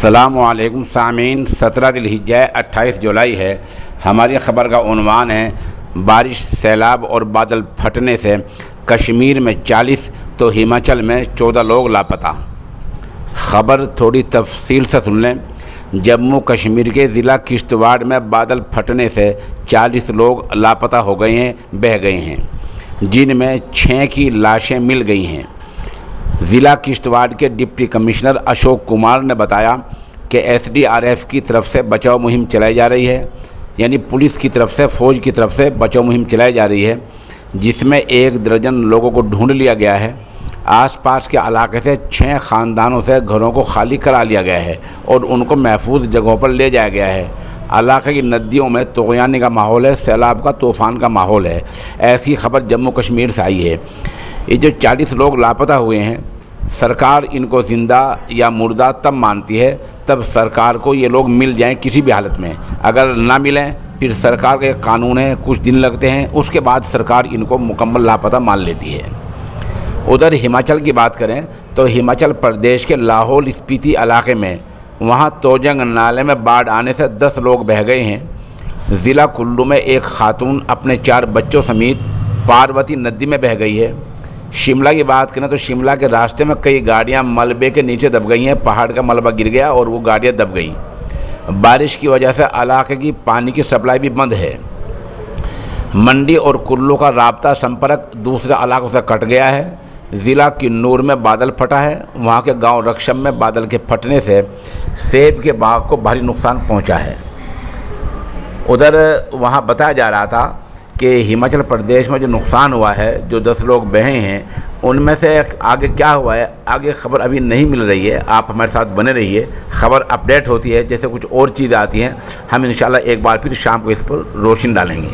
अस्सलामुअलैकुम सामीन। 17 ज़िलहिज्जा 28 जुलाई है। हमारी ख़बर का उन्वान है बारिश, सैलाब और बादल फटने से कश्मीर में 40 तो हिमाचल में 14 लोग लापता। ख़बर थोड़ी तफसील से सुन लें। जम्मू कश्मीर के ज़िला किश्तवाड़ में बादल फटने से 40 लोग लापता हो गए हैं, बह गए हैं, जिनमें 6 की लाशें मिल गई हैं। ज़िला किश्तवाड़ के डिप्टी कमिश्नर अशोक कुमार ने बताया कि एसडीआरएफ की तरफ से बचाव मुहिम चलाई जा रही है, यानी पुलिस की तरफ से, फ़ौज की तरफ से बचाव मुहिम चलाई जा रही है, जिसमें 1 दर्जन लोगों को ढूंढ लिया गया है। आसपास के इलाके से 6 ख़ानदानों से घरों को खाली करा लिया गया है और उनको महफूज जगहों पर ले जाया गया है। इलाके की नदियों में तूफ़ानी का माहौल है, सैलाब का, तूफ़ान का माहौल है। ऐसी खबर जम्मू कश्मीर से आई है। ये जो 40 लोग लापता हुए हैं, सरकार इनको ज़िंदा या मुर्दा तब मानती है तब सरकार को ये लोग मिल जाएं किसी भी हालत में। अगर ना मिलें फिर सरकार का एक कानून है, कुछ दिन लगते हैं, उसके बाद सरकार इनको मुकम्मल लापता मान लेती है। उधर हिमाचल की बात करें तो हिमाचल प्रदेश के लाहौल स्पीति इलाके में वहाँ तोजंग नाले में बाढ़ आने से 10 लोग बह गए हैं। ज़िला कुल्लू में एक खातून अपने 4 बच्चों समेत पार्वती नदी में बह गई है। शिमला की बात करें तो शिमला के रास्ते में कई गाड़ियां मलबे के नीचे दब गई हैं। पहाड़ का मलबा गिर गया और वो गाड़ियां दब गई। बारिश की वजह से इलाके की पानी की सप्लाई भी बंद है। मंडी और कुल्लू का राब्ता संपर्क दूसरे इलाकों से कट गया है। ज़िला किन्नौर में बादल फटा है। वहाँ के गांव रक्षम में बादल के फटने से सेब के बाग को भारी नुकसान पहुँचा है। उधर वहाँ बताया जा रहा था कि हिमाचल प्रदेश में जो नुकसान हुआ है, जो 10 लोग बहे हैं, उनमें से आगे क्या हुआ है, आगे खबर अभी नहीं मिल रही है। आप हमारे साथ बने रहिए, खबर अपडेट होती है। जैसे कुछ और चीज़ें आती हैं हम इंशाल्लाह एक बार फिर शाम को इस पर रोशनी डालेंगे।